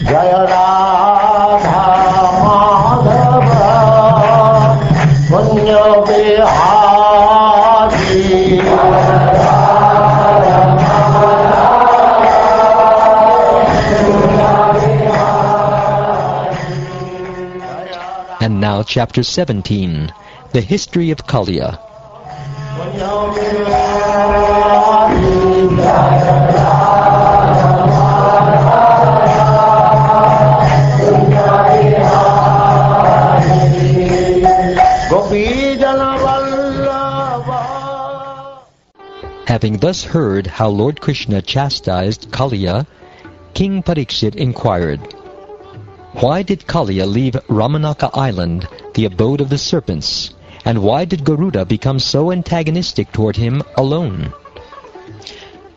Jaya Radha Madhava Punya Bihari. And now chapter 17, the history of Kaliya. Having thus heard how Lord Krishna chastised Kaliya, King Parikshit inquired, "Why did Kaliya leave Ramanaka Island, the abode of the serpents, and why did Garuda become so antagonistic toward him alone?"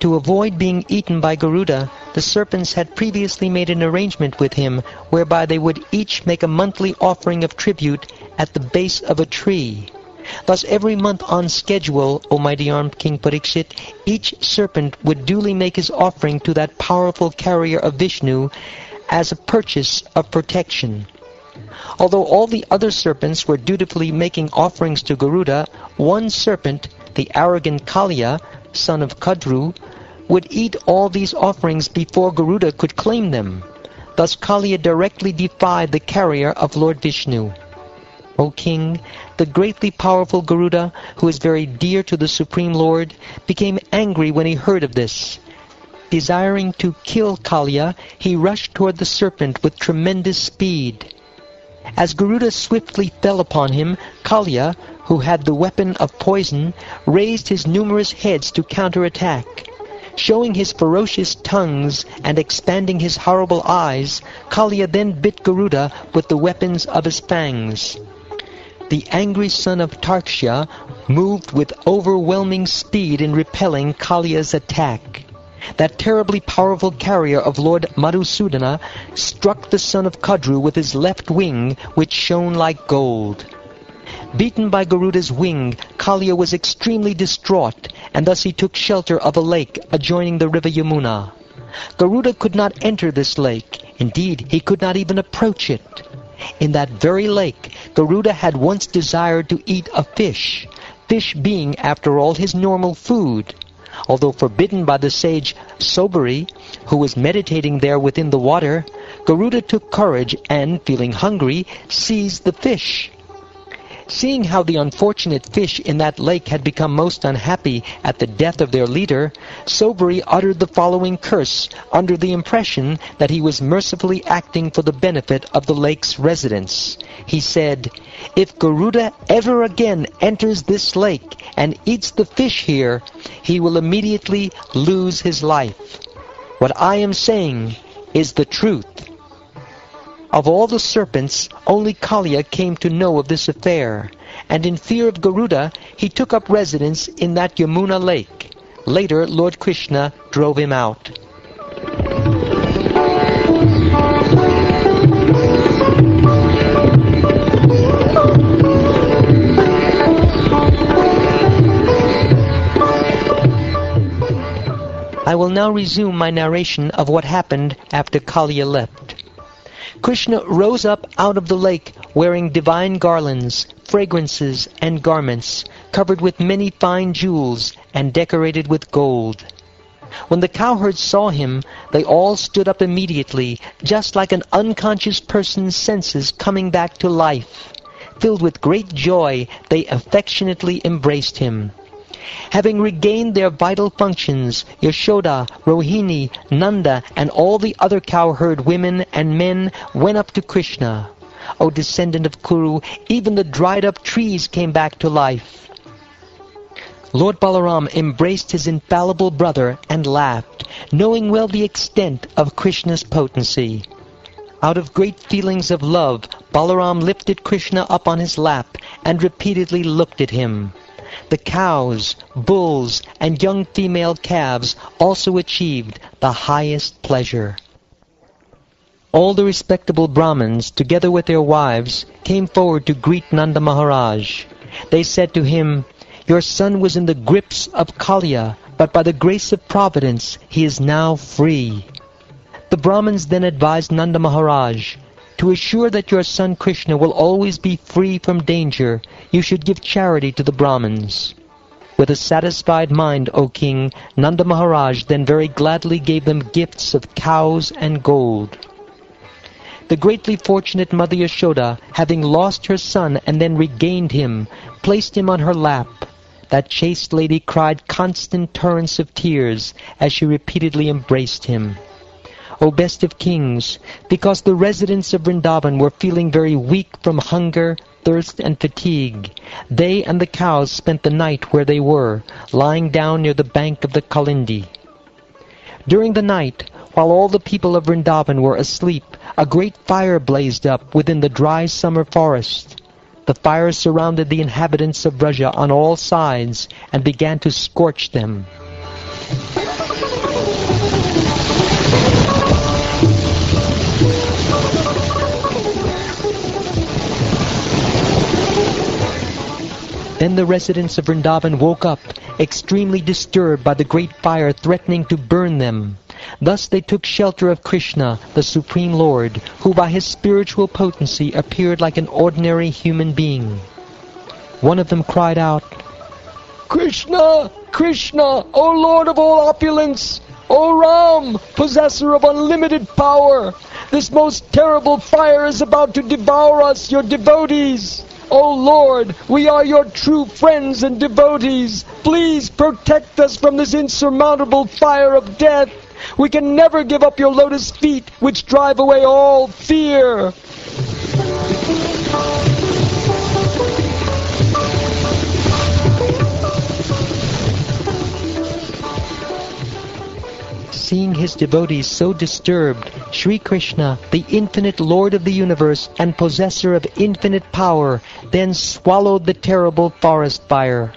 To avoid being eaten by Garuda, the serpents had previously made an arrangement with him whereby they would each make a monthly offering of tribute at the base of a tree. Thus every month on schedule, O mighty-armed King Parikshit, each serpent would duly make his offering to that powerful carrier of Vishnu as a purchase of protection. Although all the other serpents were dutifully making offerings to Garuda, one serpent, the arrogant Kaliya, son of Kadru, would eat all these offerings before Garuda could claim them. Thus Kaliya directly defied the carrier of Lord Vishnu. O King, the greatly powerful Garuda, who is very dear to the Supreme Lord, became angry when he heard of this. Desiring to kill Kaliya, he rushed toward the serpent with tremendous speed. As Garuda swiftly fell upon him, Kaliya, who had the weapon of poison, raised his numerous heads to counterattack. Showing his ferocious tongues and expanding his horrible eyes, Kaliya then bit Garuda with the weapons of his fangs. The angry son of Tarksha moved with overwhelming speed in repelling Kaliya's attack. That terribly powerful carrier of Lord Madhusudana struck the son of Kadru with his left wing, which shone like gold. Beaten by Garuda's wing, Kaliya was extremely distraught, and thus he took shelter of a lake adjoining the river Yamuna. Garuda could not enter this lake. Indeed, he could not even approach it. In that very lake, Garuda had once desired to eat a fish, fish being, after all, his normal food. Although forbidden by the sage Sobari, who was meditating there within the water, Garuda took courage and, feeling hungry, seized the fish. Seeing how the unfortunate fish in that lake had become most unhappy at the death of their leader, Sobari uttered the following curse under the impression that he was mercifully acting for the benefit of the lake's residents. He said, "If Garuda ever again enters this lake and eats the fish here, he will immediately lose his life. What I am saying is the truth." Of all the serpents, only Kaliya came to know of this affair, and in fear of Garuda, he took up residence in that Yamuna lake. Later, Lord Krishna drove him out. I will now resume my narration of what happened after Kaliya left. Krishna rose up out of the lake wearing divine garlands, fragrances, and garments, covered with many fine jewels and decorated with gold. When the cowherds saw him, they all stood up immediately, just like an unconscious person's senses coming back to life. Filled with great joy, they affectionately embraced him. Having regained their vital functions, Yashoda, Rohini, Nanda, and all the other cowherd women and men went up to Krishna. O descendant of Kuru, even the dried-up trees came back to life. Lord Balaram embraced his infallible brother and laughed, knowing well the extent of Krishna's potency. Out of great feelings of love, Balaram lifted Krishna up on his lap and repeatedly looked at him. The cows, bulls, and young female calves also achieved the highest pleasure. All the respectable Brahmins, together with their wives, came forward to greet Nanda Maharaj. They said to him, "Your son was in the grips of Kaliya, but by the grace of Providence he is now free." The Brahmins then advised Nanda Maharaj, to assure that your son Krishna will always be free from danger, you should give charity to the Brahmins. With a satisfied mind, O king, Nanda Maharaj then very gladly gave them gifts of cows and gold. The greatly fortunate Mother Yashoda, having lost her son and then regained him, placed him on her lap. That chaste lady cried constant torrents of tears as she repeatedly embraced him. O best of kings, because the residents of Vrindavan were feeling very weak from hunger, thirst, and fatigue, they and the cows spent the night where they were, lying down near the bank of the Kalindi. During the night, while all the people of Vrindavan were asleep, a great fire blazed up within the dry summer forest. The fire surrounded the inhabitants of Vraja on all sides and began to scorch them. Then the residents of Vrindavan woke up, extremely disturbed by the great fire threatening to burn them. Thus they took shelter of Krishna, the Supreme Lord, who by his spiritual potency appeared like an ordinary human being. One of them cried out, "Krishna! Krishna! O Lord of all opulence! O Ram, possessor of unlimited power! This most terrible fire is about to devour us, your devotees! O Lord, we are your true friends and devotees. Please protect us from this insurmountable fire of death. We can never give up your lotus feet, which drive away all fear." Seeing his devotees so disturbed, Sri Krishna, the infinite Lord of the universe and possessor of infinite power, then swallowed the terrible forest fire.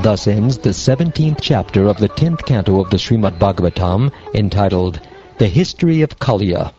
Thus ends the 17th chapter of the 10th canto of the Srimad Bhagavatam, entitled The History of Kaliya.